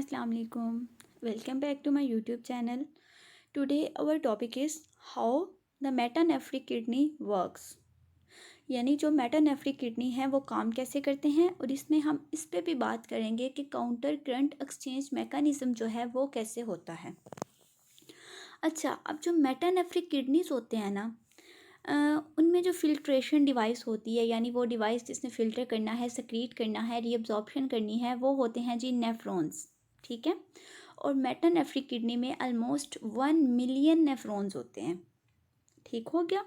Assalamu alaikum. Welcome back to my YouTube channel. Today our topic is how the metanephric kidney works. यानी जो metanephric kidney है वो काम कैसे करते हैं, और इसमें हम इस पे भी बात करेंगे कि काउंटर करंट एक्सचेंज मैकेनिज्म जो है वो कैसे होता है। अच्छा, अब जो मेटानेफ्रिक किडनीज होते हैं ना, उनमें जो फिल्ट्रेशन डिवाइस होती है, यानी वो डिवाइस जिसने फ़िल्टर करना है, सेक्रीट करना है, रीअब्जॉर्प्शन करनी है, वो होते हैं जी नेफ्रॉन्स। ठीक है। और मेटानेफ्रिक किडनी में ऑलमोस्ट 1 मिलियन नेफ्रॉन्स होते हैं। ठीक हो गया।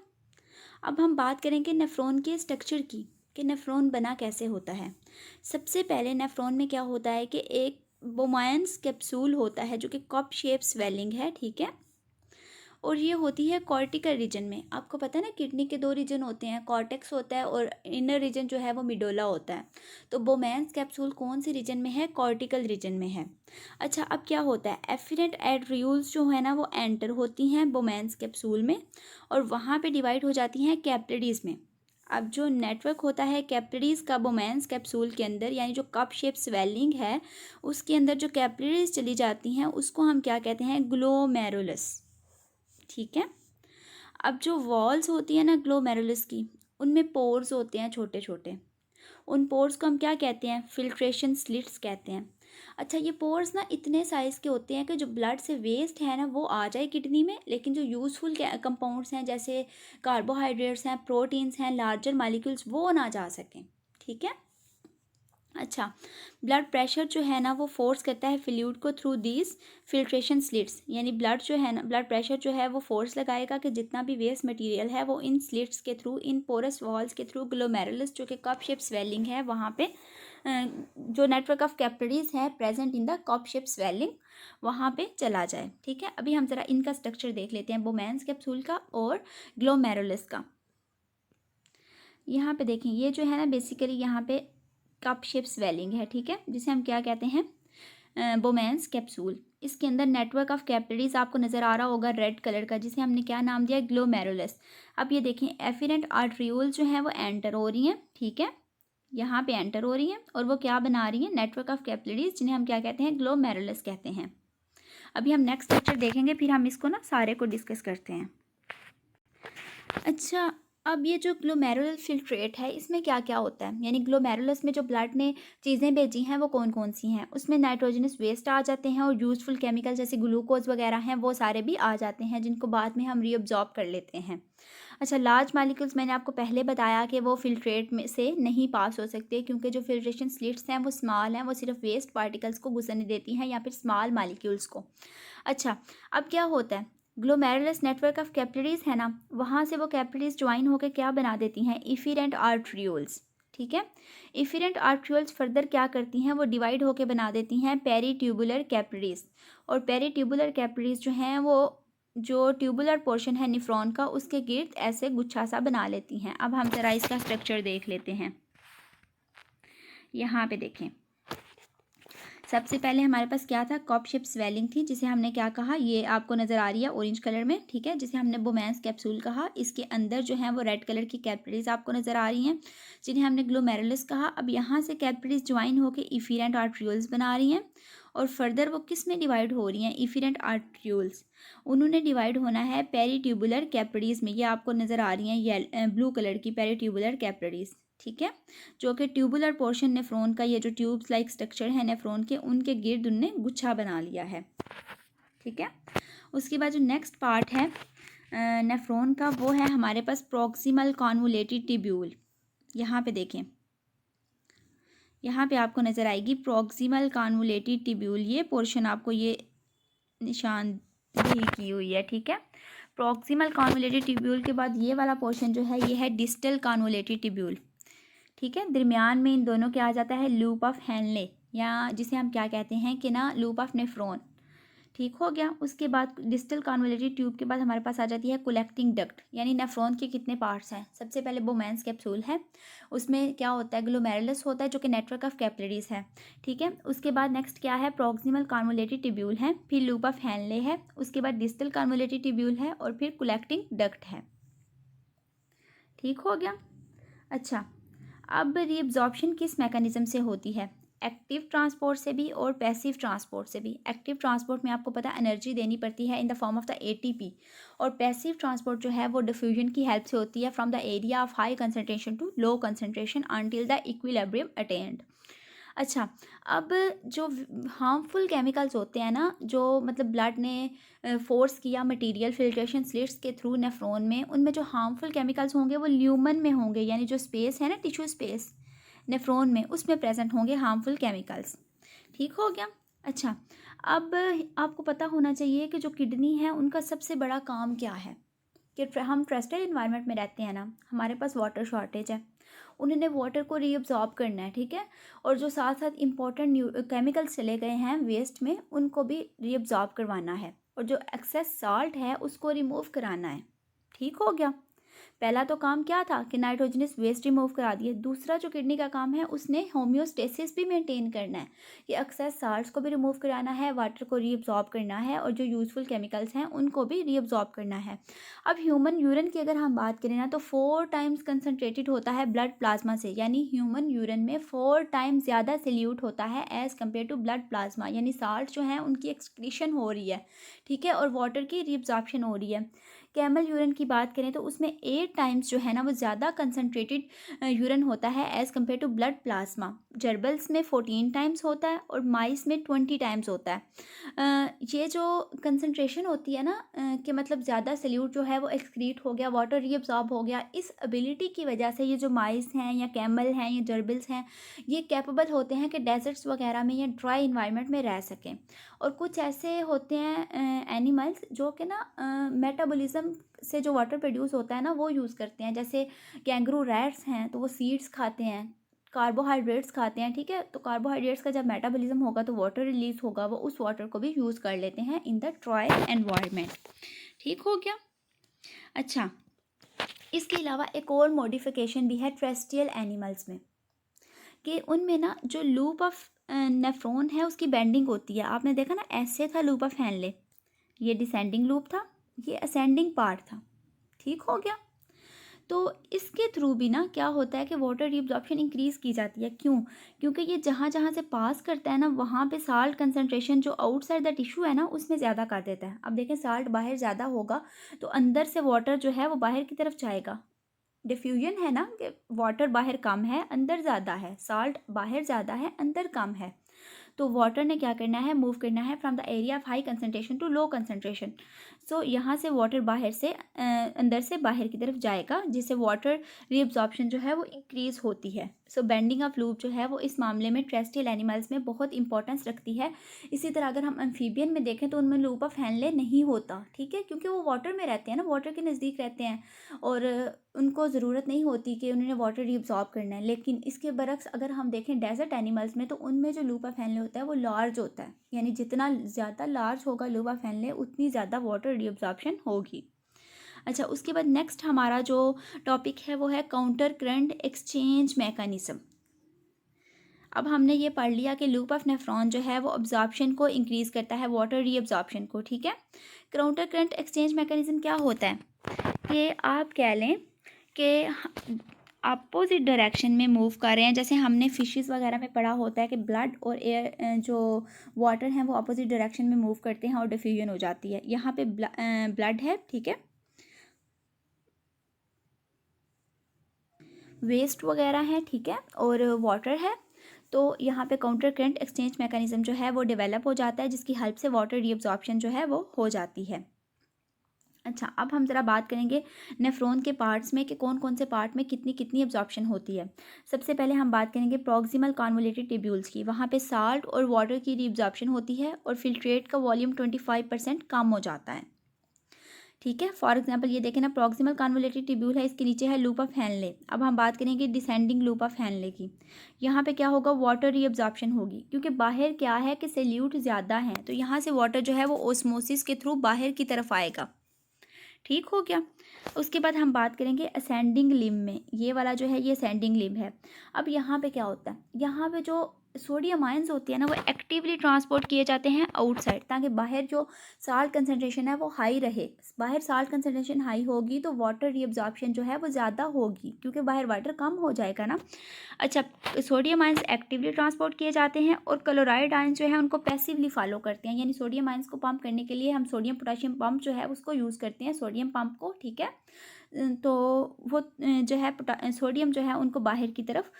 अब हम बात करेंगे नेफ्रॉन के स्ट्रक्चर की, कि नेफ्रॉन बना कैसे होता है। सबसे पहले नेफ्रॉन में क्या होता है कि एक बोमायंस कैप्सूल होता है जो कि कप शेप स्वेलिंग है। ठीक है। और ये होती है कॉर्टिकल रीजन में। आपको पता है ना, किडनी के 2 रीजन होते हैं, कॉर्टेक्स होता है और इनर रीजन जो है वो मिडोला होता है। तो बोमेंस कैप्सूल कौन से रीजन में है? कॉर्टिकल रीजन में है। अच्छा, अब क्या होता है, एफिरेंट एट्रियूल्स जो है ना वो एंटर होती हैं बोमेंस कैप्सूल में, और वहाँ पे डिवाइड हो जाती हैं कैपिलरीज में। अब जो नेटवर्क होता है कैपिलरीज का बोमेंस कैप्सूल के अंदर, यानी जो कप शेप स्वेलिंग है उसके अंदर जो कैपिलरीज चली जाती हैं उसको हम क्या कहते हैं? ग्लोमेरुलस। ठीक है। अब जो वॉल्स होती है ना ग्लोमेरुलस की, उनमें पोर्स होते हैं छोटे छोटे। उन पोर्स को हम क्या कहते हैं? फिल्ट्रेशन स्लिट्स कहते हैं। अच्छा, ये पोर्स ना इतने साइज़ के होते हैं कि जो ब्लड से वेस्ट है ना वो आ जाए किडनी में, लेकिन जो यूज़फुल कंपाउंड्स हैं जैसे कार्बोहाइड्रेट्स हैं, प्रोटीन्स हैं, लार्जर मालिक्यूल्स, वो ना जा सकें। ठीक है। अच्छा, ब्लड प्रेशर जो है ना वो फोर्स करता है फ्लूइड को थ्रू दीज फिल्ट्रेशन स्लिट्स, यानी ब्लड जो है ना, ब्लड प्रेशर जो है वो फोर्स लगाएगा कि जितना भी वेस्ट मटेरियल है वो इन स्लिट्स के थ्रू, इन पोरस वॉल्स के थ्रू, ग्लोमेरुलस जो कि कप शेप स्वेलिंग है वहाँ पे, जो नेटवर्क ऑफ कैपिलरीज है present in the cup shape swelling, वहाँ पे चला जाए। ठीक है। अभी हम ज़रा इनका स्ट्रक्चर देख लेते हैं, बोमेंस कैप्सूल का और ग्लोमेरुलस का। यहाँ पे देखें, ये जो है ना बेसिकली यहाँ पे कप शेप स्वेलिंग है। ठीक है, जिसे हम क्या कहते हैं? बोमेंस कैप्सूल। इसके अंदर नेटवर्क ऑफ कैपिलरीज आपको नज़र आ रहा होगा रेड कलर का, जिसे हमने क्या नाम दिया? ग्लोमेरुलस। अब ये देखें, एफिरेंट आर्ट्रियोल जो है वो एंटर हो रही हैं। ठीक है, यहाँ पे एंटर हो रही हैं और वो क्या बना रही हैं? नेटवर्क ऑफ कैपिलरीज, जिन्हें हम क्या कहते हैं? ग्लोमेरुलस कहते हैं। अभी हम नेक्स्ट लेक्चर देखेंगे, फिर हम इसको ना सारे को डिस्कस करते हैं। अच्छा, अब ये जो ग्लोमेरुलर फिल्ट्रेट है इसमें क्या क्या होता है, यानी ग्लोमेरुलस में जो ब्लड ने चीज़ें भेजी हैं वो कौन कौन सी हैं? उसमें नाइट्रोजनस वेस्ट आ जाते हैं, और यूज़फुल केमिकल जैसे ग्लूकोज वगैरह हैं वो सारे भी आ जाते हैं, जिनको बाद में हम रीअब्जॉर्ब कर लेते हैं। अच्छा, लार्ज मालिक्यूल्स मैंने आपको पहले बताया कि वो फिल्ट्रेट में से नहीं पास हो सकते, क्योंकि जो फिल्ट्रेशन स्लिट्स हैं वो स्मॉल हैं, वो सिर्फ वेस्ट पार्टिकल्स को गुजरने देती हैं या फिर स्मॉल मालिक्यूल्स को। अच्छा, अब क्या होता है, ग्लोमेरुलस नेटवर्क ऑफ कैपिलरीज है ना, वहाँ से वो कैपिलरीज ज्वाइन होकर क्या बना देती हैं? इफिरेंट आर्ट्रियोल्स। ठीक है। इफिरेंट आर्ट्रियोल्स फर्दर क्या करती हैं? वो डिवाइड होकर बना देती हैं पेरीट्यूबुलर कैपिलरीज। और पेरीट्यूबुलर कैपिलरीज जो हैं वो जो ट्यूबुलर पोर्शन है निफ्रॉन का, उसके गिर्द ऐसे गुच्छा सा बना लेती हैं। अब हम जरा इसका स्ट्रक्चर देख लेते हैं। यहाँ पे देखें, सबसे पहले हमारे पास क्या था? कप शेप स्वेलिंग थी, जिसे हमने क्या कहा? ये आपको नज़र आ रही है ऑरेंज कलर में। ठीक है, जिसे हमने बोमेंस कैप्सूल कहा। इसके अंदर जो है वो रेड कलर की कैपिलरीज आपको नज़र आ रही हैं, जिन्हें हमने ग्लोमेरुलस कहा। अब यहाँ से कैपिलरीज ज्वाइन होकर इफिरेंट आर्ट्रियोल्स बना रही हैं, और फर्दर वो किस में डिवाइड हो रही हैं? इफिरेंट आर्ट्रियोल्स, उन्होंने डिवाइड होना है पेरीट्यूबुलर कैपिलरीज में। ये आपको नज़र आ रही हैं ब्लू कलर की पेरीट्यूबुलर कैपिलरीज। ठीक है, जो कि ट्यूबुलर पोर्शन नेफ्रॉन का, ये जो ट्यूब्स लाइक स्ट्रक्चर है नेफ्रॉन के, उनके गिर्द उनने गुच्छा बना लिया है। ठीक है। उसके बाद जो नेक्स्ट पार्ट है नेफ्रॉन का, वो है हमारे पास प्रॉक्सिमल कॉन्वोलेटेड ट्यूब्यूल। यहाँ पे देखें, यहाँ पे आपको नज़र आएगी प्रॉक्सिमल कॉन्वोलेटेड ट्यूब्यूल। ये पोर्शन आपको ये निशानदेही की हुई है। ठीक है, प्रॉक्सिमल कॉन्वोलेटेड ट्यूब्यूल के बाद ये वाला पोर्शन जो है ये है डिस्टल कॉन्वोलेटेड ट्यूब्यूल। ठीक है, दरमियान में इन दोनों के आ जाता है लूप ऑफ हेनले, या जिसे हम क्या कहते हैं कि ना लूप ऑफ नेफ्रॉन। ठीक हो गया। उसके बाद डिस्टल कॉन्वोलेटेड ट्यूब के बाद हमारे पास आ जाती है कलेक्टिंग डक्ट, यानी नेफ्रॉन के कितने पार्ट्स हैं? सबसे पहले बोमेंस कैप्सूल है, उसमें क्या होता है? ग्लोमेरुलस होता है जो कि नेटवर्क ऑफ कैपिलरीज है। ठीक है। उसके बाद नेक्स्ट क्या है? प्रॉक्सिमल कॉन्वोलेटेड ट्यूब्यूल है, फिर लूप ऑफ हेनले है, उसके बाद डिस्टल कॉन्वोलेटेड ट्यूब्यूल है, और फिर कलेक्टिंग डक्ट है। ठीक हो गया। अच्छा, अब रीअब्जॉर्प्शन किस मैकेनिज्म से होती है? एक्टिव ट्रांसपोर्ट से भी और पैसिव ट्रांसपोर्ट से भी। एक्टिव ट्रांसपोर्ट में आपको पता है एनर्जी देनी पड़ती है in the form of the ATP, और पैसिव ट्रांसपोर्ट जो है वो डिफ्यूजन की हेल्प से होती है from the area of high concentration to low concentration until the equilibrium attained. अच्छा, अब जो हार्मफुल केमिकल्स होते हैं ना, जो मतलब ब्लड ने फोर्स किया मटेरियल फिल्ट्रेशन स्लिट्स के थ्रू नेफ्रॉन में, उनमें जो हार्मफुल केमिकल्स होंगे वो ल्यूमन में होंगे, यानी जो स्पेस है ना टिश्यू स्पेस नेफ्रॉन में, उसमें प्रेजेंट होंगे हार्मफुल केमिकल्स। ठीक हो गया। अच्छा, अब आपको पता होना चाहिए कि जो किडनी है उनका सबसे बड़ा काम क्या है। कि हम ट्रस्टेड इन्वायरमेंट में रहते हैं ना, हमारे पास वाटर शॉर्टेज है, उन्होंने वाटर को रीअब्जॉर्ब करना है, ठीक है, और जो साथ साथ इम्पोर्टेंट केमिकल्स चले गए हैं वेस्ट में उनको भी रीअब्जॉर्ब करवाना है, और जो एक्सेस साल्ट है उसको रिमूव कराना है। ठीक हो गया। पहला तो काम क्या था कि नाइट्रोजनस वेस्ट रिमूव करा दिए। दूसरा जो किडनी का काम है उसने होम्योस्टेसिस भी मेंटेन करना है, कि एक्सेस साल्ट्स को भी रिमूव कराना है, वाटर को रीअब्जॉर्ब करना है, और जो यूजफुल केमिकल्स हैं उनको भी रीअब्जॉर्ब करना है। अब ह्यूमन यूरिन की अगर हम बात करें ना, तो 4 टाइम्स कंसनट्रेटेड होता है ब्लड प्लाज्मा से, यानी ह्यूमन यूरिन में 4 टाइम्स ज़्यादा सल्यूट होता है as compare to blood plasma, यानी साल्ट जो है उनकी एक्सक्रीशन हो रही है, ठीक है, और वाटर की रीअब्जॉर्प्शन हो रही है। कैमल यूरिन की बात करें तो उसमें 8 टाइम्स जो है ना वो ज़्यादा कंसनट्रेटेड यूरिन होता है as compare to blood plasma. Gerbils में 14 टाइम्स होता है और माइस में 20 टाइम्स होता है। ये जो कंसनट्रेशन होती है ना, कि मतलब ज़्यादा सल्यूट जो है वो एक्सक्रीट हो गया, वाटर रीअब्जॉर्ब हो गया, इस एबिलिटी की वजह से ये जो माइस हैं या कैमल हैं या जर्बल्स हैं, ये कैपेबल होते हैं कि डेजर्ट्स वगैरह में या ड्राई इन्वायरमेंट में रह सकें। और कुछ ऐसे होते हैं एनिमल्स जो कि ना मेटाबॉलिज्म से जो वाटर प्रोड्यूस होता है ना वो यूज़ करते हैं, जैसे कैंगरू रैट्स हैं तो वो सीड्स खाते हैं, कार्बोहाइड्रेट्स खाते हैं, ठीक है, तो कार्बोहाइड्रेट्स का जब मेटाबॉलिज्म होगा तो वाटर रिलीज होगा, वो उस वाटर को भी यूज़ कर लेते हैं इन द ड्राई एनवायरनमेंट। ठीक हो गया। अच्छा, इसके अलावा एक और मॉडिफिकेशन भी है टेरेस्ट्रियल एनिमल्स में, कि उनमें ना जो लूप ऑफ नेफ्रॉन है उसकी बेंडिंग होती है। आपने देखा ना, ऐसे था लूप ऑफ हेनले, ये डिसेंडिंग लूप था, ये असेंडिंग पार्ट था। ठीक हो गया। तो इसके थ्रू भी ना क्या होता है कि वाटर रीअब्जॉर्प्शन इंक्रीज़ की जाती है। क्यों? क्योंकि ये जहाँ जहाँ से पास करता है ना, वहाँ पे साल्ट कंसनट्रेशन जो आउटसाइड द टिश्यू है ना उसमें ज़्यादा कर देता है। अब देखें, साल्ट बाहर ज़्यादा होगा तो अंदर से वाटर जो है वो बाहर की तरफ जाएगा। डिफ्यूजन है ना, कि वाटर बाहर कम है अंदर ज़्यादा है, साल्ट बाहर ज़्यादा है अंदर कम है, तो वाटर ने क्या करना है, मूव करना है from the area of high concentration to low concentration. So यहाँ से वाटर बाहर से अंदर से बाहर की तरफ जाएगा, जिससे वाटर रीअब्जॉर्प्शन जो है वो इंक्रीज़ होती है। सो बेंडिंग ऑफ लूप जो है वो इस मामले में टेरेस्ट्रियल एनिमल्स में बहुत इंपॉर्टेंस रखती है। इसी तरह अगर हम एम्फीबियन में देखें तो उनमें लूप ऑफ हेनले नहीं होता, ठीक है, क्योंकि वो वाटर में रहते हैं ना, वाटर के नज़दीक रहते हैं और उनको ज़रूरत नहीं होती कि उन्होंने वाटर रीअब्जॉर्ब करना है। लेकिन इसके बरक्स अगर हम देखें डेजर्ट एनिमल्स में, तो उनमें जो लूप ऑफ हेनले होता है वो लार्ज होता है, यानी जितना ज़्यादा लार्ज होगा लूप ऑफ हेनले उतनी ज़्यादा वाटर रीअब्जॉर्प्शन होगी। अच्छा, उसके बाद नेक्स्ट हमारा जो टॉपिक है वो है काउंटर करंट एक्सचेंज मैकेनिज्म। अब हमने ये पढ़ लिया कि लूप ऑफ नेफ्रॉन जो है वो अब्जॉर्प्शन को इंक्रीज़ करता है, वाटर रीअब्जॉर्प्शन को, ठीक है। काउंटर करंट एक्सचेंज मैकेनिज्म क्या होता है कि आप कह लें कि अपोजिट डायरेक्शन में मूव कर रहे हैं। जैसे हमने फिशेस वगैरह में पढ़ा होता है कि ब्लड और एयर जो वाटर हैं वो अपोजिट डायरेक्शन में मूव करते हैं और डिफ्यूजन हो जाती है। यहाँ पे ब्लड है, ठीक है, वेस्ट वगैरह है, ठीक है, और वाटर है, तो यहाँ पे काउंटर करंट एक्सचेंज मैकेनिज्म जो है वो डेवलप हो जाता है, जिसकी हेल्प से वाटर रीअब्जॉर्प्शन जो है वो हो जाती है। अच्छा, अब हम ज़रा बात करेंगे नेफ्रॉन के पार्ट्स में कि कौन कौन से पार्ट में कितनी कितनी एब्जॉर्प्शन होती है। सबसे पहले हम बात करेंगे प्रॉक्सिमल कॉन्वोलेटेड ट्यूब्यूल्स की। वहाँ पे साल्ट और वाटर की रीअब्जॉर्प्शन होती है और फिल्ट्रेट का वॉल्यूम 25% कम हो जाता है, ठीक है। फॉर एग्जांपल ये देखें ना, प्रॉक्सिमल कॉन्वोलेटेड ट्यूब्यूल है, इसके नीचे है लूप ऑफ हेनले। अब हम बात करेंगे डिसेंडिंग लूप ऑफ हेनले की। यहाँ पे क्या होगा, वाटर रीअब्जॉर्प्शन होगी, क्योंकि बाहर क्या है कि सल्यूट ज़्यादा है, तो यहाँ से वाटर जो है वो ओस्मोसिस के थ्रू बाहर की तरफ आएगा। ठीक हो गया। उसके बाद हम बात करेंगे असेंडिंग लिम्ब में। ये वाला जो है ये असेंडिंग लिम्ब है। अब यहाँ पे क्या होता है, यहाँ पे जो सोडियम आयंस होती है ना, वो एक्टिवली ट्रांसपोर्ट किए जाते हैं आउटसाइड, ताकि बाहर जो साल्ट कंसनट्रेशन है वो हाई रहे। बाहर साल्ट कंसनट्रेशन हाई होगी तो वाटर रीअब्जॉर्प्शन जो है वो ज़्यादा होगी, क्योंकि बाहर वाटर कम हो जाएगा ना। अच्छा, सोडियम आयंस एक्टिवली ट्रांसपोर्ट किए जाते हैं और क्लोराइड आयंस जो है उनको पैसिवली फॉलो करते हैं, यानी सोडियम आयंस को पंप करने के लिए हम सोडियम पोटेशियम पंप जो है उसको यूज़ करते हैं, सोडियम पंप को, ठीक है। तो वो जो है सोडियम जो है उनको बाहर की तरफ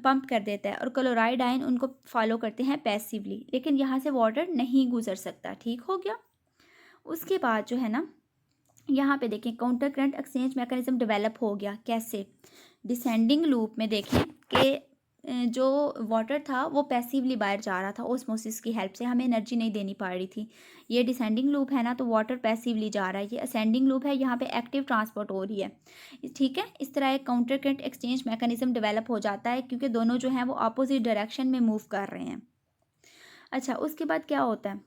पंप कर देता है, और क्लोराइड आयन उनको फॉलो करते हैं पैसिवली, लेकिन यहाँ से वाटर नहीं गुजर सकता। ठीक हो गया। उसके बाद जो है ना, यहाँ पे देखें counter current exchange mechanism develop हो गया। कैसे? डिसेंडिंग लूप में देखें कि जो वाटर था वो पैसिवली बाहर जा रहा था ओस्मोसिस की हेल्प से, हमें एनर्जी नहीं देनी पड़ रही थी। ये डिसेंडिंग लूप है ना, तो वाटर पैसिवली जा रहा है। ये असेंडिंग लूप है, यहाँ पे एक्टिव ट्रांसपोर्ट हो रही है। ठीक है, इस तरह एक counter current exchange mechanism develop हो जाता है, क्योंकि दोनों जो हैं वो अपोजिट डायरेक्शन में मूव कर रहे हैं। अच्छा, उसके बाद क्या होता है,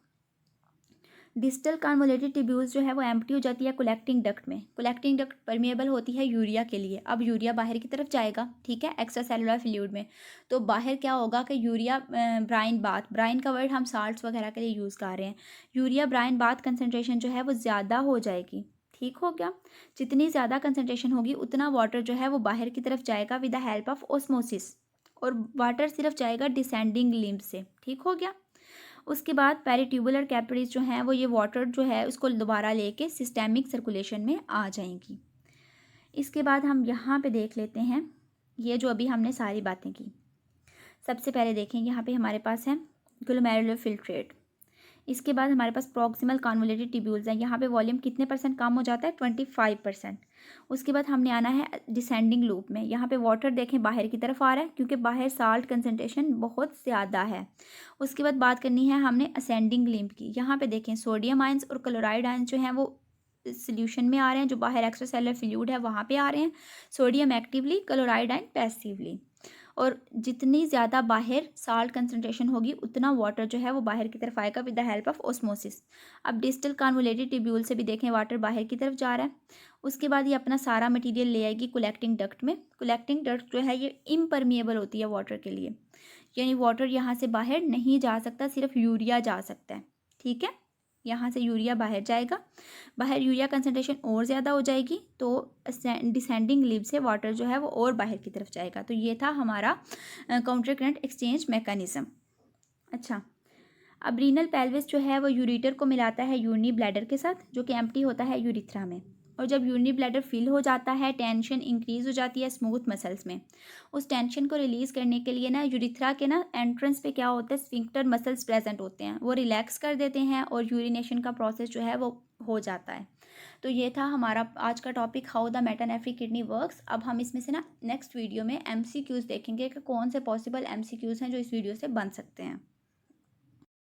डिस्टल कन्वोलेटेड ट्यूब्यूल्स जो है वो एम्प्टी हो जाती है कलेक्टिंग डक्ट में। कलेक्टिंग डक्ट परमिएबल होती है यूरिया के लिए। अब यूरिया बाहर की तरफ जाएगा, ठीक है, एक्स्ट्रा सेलुलर फ्लूइड में। तो बाहर क्या होगा कि यूरिया ब्राइन बाथ, ब्राइन का वर्ड हम साल्ट्स वगैरह के लिए यूज़ कर रहे हैं, यूरिया ब्राइन बाथ कंसनट्रेशन जो है वो ज़्यादा हो जाएगी। ठीक हो गया। जितनी ज़्यादा कंसनट्रेशन होगी उतना वाटर जो है वो बाहर की तरफ जाएगा with the help of osmosis, और वाटर सिर्फ जाएगा डिसेंडिंग लिम्ब से। ठीक हो गया। उसके बाद पेरिट्यूबुलर कैपिलरीज जो हैं वो ये वाटर जो है उसको दोबारा लेके सिस्टेमिक सर्कुलेशन में आ जाएंगी। इसके बाद हम यहाँ पे देख लेते हैं ये जो अभी हमने सारी बातें की। सबसे पहले देखें, यहाँ पे हमारे पास है ग्लोमेरुलर फिल्ट्रेट। इसके बाद हमारे पास प्रॉक्सिमल कन्वोलेटेड ट्यूब्यूल्स हैं। यहाँ पे वॉल्यूम कितने परसेंट कम हो जाता है? 25%। उसके बाद हमने आना है डिसेंडिंग लूप में। यहाँ पे वाटर देखें बाहर की तरफ आ रहा है, क्योंकि बाहर साल्ट कंसनट्रेशन बहुत ज़्यादा है। उसके बाद बात करनी है हमने असेंडिंग लिम्ब की। यहाँ पे देखें सोडियम आयंस और क्लोराइड आयंस जो हैं वो सोल्यूशन में आ रहे हैं, जो बाहर एक्स्ट्रा सेलुलर फ्लूइड है वहाँ पे आ रहे हैं। Sodium actively, chloride ion passively. और जितनी ज़्यादा बाहर साल्ट कंसनट्रेशन होगी उतना वाटर जो है वो बाहर की तरफ आएगा with the help of osmosis. अब डिस्टल कन्वोलेटेड ट्यूब्यूल से भी देखें वाटर बाहर की तरफ जा रहा है। उसके बाद ये अपना सारा मटेरियल ले आएगी कलेक्टिंग डक्ट में। कलेक्टिंग डक्ट जो है ये इम्परमिएबल होती है वाटर के लिए, यानी वाटर यहाँ से बाहर नहीं जा सकता, सिर्फ यूरिया जा सकता है। ठीक है, यहाँ से यूरिया बाहर जाएगा, बाहर यूरिया कंसनट्रेशन और ज़्यादा हो जाएगी, तो डिसेंडिंग लिब से वाटर जो है वो और बाहर की तरफ जाएगा। तो ये था हमारा काउंटर करंट एक्सचेंज मैकेनिज्म। अच्छा, अब रीनल पेल्विस जो है वो यूरेटर को मिलाता है यूरिनरी ब्लैडर के साथ, जो कि एम्प्टी होता है यूरिथ्रा में। और जब यूरिनरी ब्लैडर फिल हो जाता है, टेंशन इंक्रीज हो जाती है स्मूथ मसल्स में। उस टेंशन को रिलीज़ करने के लिए ना यूरिथ्रा के ना एंट्रेंस पे क्या होता है, स्फिंक्टर मसल्स प्रेजेंट होते हैं, वो रिलैक्स कर देते हैं और यूरिनेशन का प्रोसेस जो है वो हो जाता है। तो ये था हमारा आज का topic, how the metanephric kidney works. अब हम इसमें से ना नेक्स्ट वीडियो में MCQs देखेंगे कि कौन से पॉसिबल MCQs हैं जो इस वीडियो से बन सकते हैं।